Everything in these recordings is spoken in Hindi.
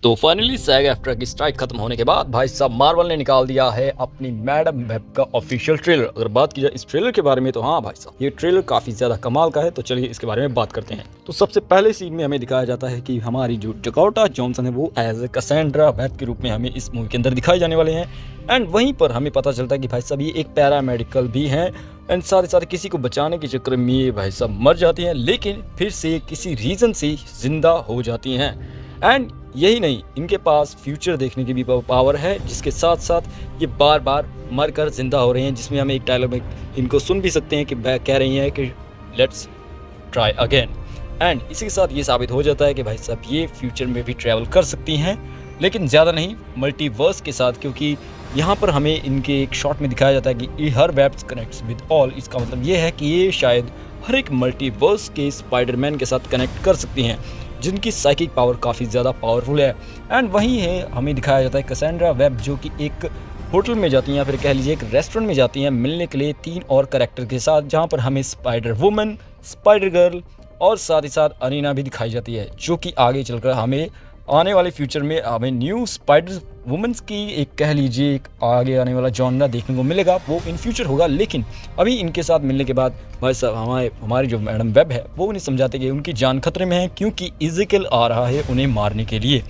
तो फाइनली सैग आफ्टर की स्ट्राइक खत्म होने के बाद भाई साहब मार्वल ने निकाल दिया है अपनी मैडम वेब का ऑफिशियल ट्रेलर। अगर बात की जाए इस ट्रेलर के बारे में तो हाँ भाई साहब, ये ट्रेलर काफी ज्यादा कमाल का है। तो चलिए इसके बारे में बात करते हैं। तो सबसे पहले सीन में हमें दिखाया जाता है कि हमारी जो डकोटा जॉनसन है वो एज ए कैसेंड्रा वेब के रूप में हमें इस मूवी के अंदर दिखाए जाने वाले हैं। एंड वहीं पर हमें पता चलता है कि भाई साहब ये एक पैरामेडिकल भी हैं एंड साथ ही साथ किसी को बचाने के चक्कर में ये भाई साहब मर जाती हैं, लेकिन फिर से किसी रीजन से जिंदा हो जाती हैं। एंड यही नहीं, इनके पास फ्यूचर देखने की भी पावर है, जिसके साथ साथ ये बार बार मर कर जिंदा हो रहे हैं। जिसमें हमें एक डायलॉग में इनको सुन भी सकते हैं कि कह रही हैं कि लेट्स ट्राई अगेन। एंड इसी के साथ ये साबित हो जाता है कि भाई साहब ये फ्यूचर में भी ट्रैवल कर सकती हैं, लेकिन ज़्यादा नहीं, मल्टीवर्स के साथ। क्योंकि यहाँ पर हमें इनके एक शॉट में दिखाया जाता है कि हर वेब्स कनेक्ट्स विद ऑल। इसका मतलब ये है कि ये शायद हर एक मल्टीवर्स के स्पाइडरमैन के साथ कनेक्ट कर सकती हैं, जिनकी साइकिक पावर काफ़ी ज़्यादा पावरफुल है। एंड वहीं है हमें दिखाया जाता है कैसेंड्रा वेब जो कि एक होटल में जाती हैं या फिर कह लीजिए एक रेस्टोरेंट में जाती हैं मिलने के लिए 3 और कैरेक्टर के साथ, जहां पर हमें स्पाइडर वुमन, स्पाइडर गर्ल और साथ ही साथ अरीना भी दिखाई जाती है, जो कि आगे चलकर हमें आने वाले फ्यूचर में हमें न्यू स्पाइडर वुमेंस की एक कह लीजिए एक आगे आने वाला जॉनरा देखने को मिलेगा। वो इन फ्यूचर होगा, लेकिन अभी इनके साथ मिलने के बाद भाई साहब हमारी जो मैडम वेब है वो उन्हें समझाते कि उनकी जान खतरे में है, क्योंकि इज़ेकिएल आ रहा है उन्हें मारने के लिए।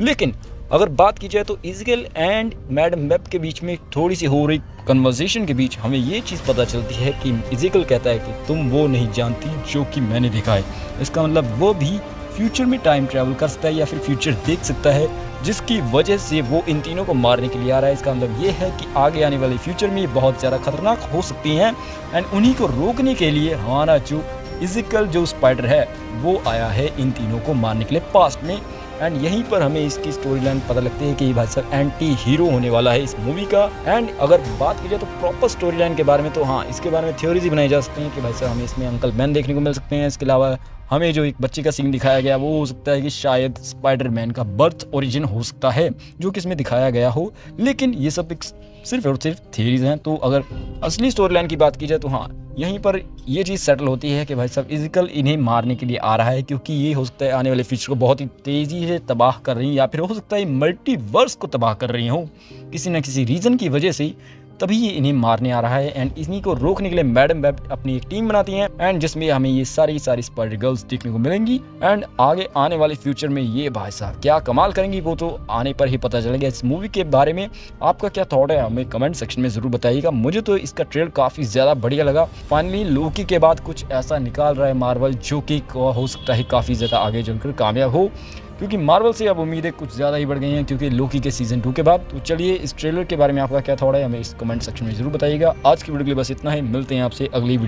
लेकिन अगर बात की जाए तो इज़ेकिएल एंड मैडम वेब के बीच में थोड़ी सी हो रही कन्वर्सेशन के बीच हमें ये चीज़ पता चलती है कि इज़ेकिएल कहता है कि तुम वो नहीं जानती जो कि मैंने देखा है। इसका मतलब वो भी फ्यूचर में टाइम ट्रैवल कर सकता है या फिर फ्यूचर देख सकता है, जिसकी वजह से वो इन तीनों को मारने के लिए आ रहा है। इसका मतलब ये है कि आगे आने वाले फ्यूचर में ये बहुत ज़्यादा खतरनाक हो सकती हैं। एंड उन्हीं को रोकने के लिए हमारा जो इज़ेकिएल जो स्पाइडर है वो आया है इन तीनों को मारने के लिए पास्ट में। एंड यहीं पर हमें इसकी स्टोरी लाइन पता लगती है कि भाई साहब एंटी हीरो होने वाला है इस मूवी का। एंड अगर बात की जाए तो प्रॉपर स्टोरी लाइन के बारे में तो हाँ, इसके बारे में थ्योरीज ही बनाई जा सकती हैं कि भाई साहब हमें इसमें अंकल मैन देखने को मिल सकते हैं। इसके अलावा हमें जो एक बच्चे का सीन दिखाया गया वो हो सकता है कि शायद स्पाइडरमैन का बर्थ ओरिजिन हो सकता है, जो कि इसमें दिखाया गया हो। लेकिन ये सब एक सिर्फ और सिर्फ थियरीज हैं। तो अगर असली स्टोरी लाइन की बात की जाए तो हाँ, यहीं पर ये चीज़ सेटल होती है कि भाई साहब इज़ेकिएल इन्हें मारने के लिए आ रहा है, क्योंकि ये हो सकता है आने वाले फ्यूचर को बहुत ही तेज़ी से तबाह कर रही हैं, या फिर हो सकता है मल्टीवर्स को तबाह कर रही हो किसी न किसी रीज़न की वजह से, तभी ये इन्हें मारने आ रहा है। एंड इन्हीं को रोकने के लिए मैडम वेब अपनी एक टीम बनाती हैं, एंड जिसमें हमें ये सारी स्पाइडर गर्ल्स देखने को मिलेंगी। एंड आगे आने वाले फ्यूचर में ये भाई साहब क्या कमाल करेंगी वो तो आने पर ही पता चलेगा। इस मूवी के बारे में आपका क्या थॉट है हमें कमेंट सेक्शन में ज़रूर बताइएगा। मुझे तो इसका ट्रेलर काफ़ी ज़्यादा बढ़िया लगा। फाइनली लोकी के बाद कुछ ऐसा निकाल रहा है मार्वल, जो कि हो सकता है काफ़ी ज़्यादा आगे चलकर कामयाब हो, क्योंकि मार्वल से अब उम्मीदें कुछ ज़्यादा ही बढ़ गई हैं क्योंकि लोकी के सीजन 2 के बाद। तो चलिए इस ट्रेलर के बारे में आपका क्या थॉट है हमें इस कमेंट सेक्शन में ज़रूर बताइएगा। आज की वीडियो के लिए बस इतना ही, मिलते हैं आपसे अगली वीडियो।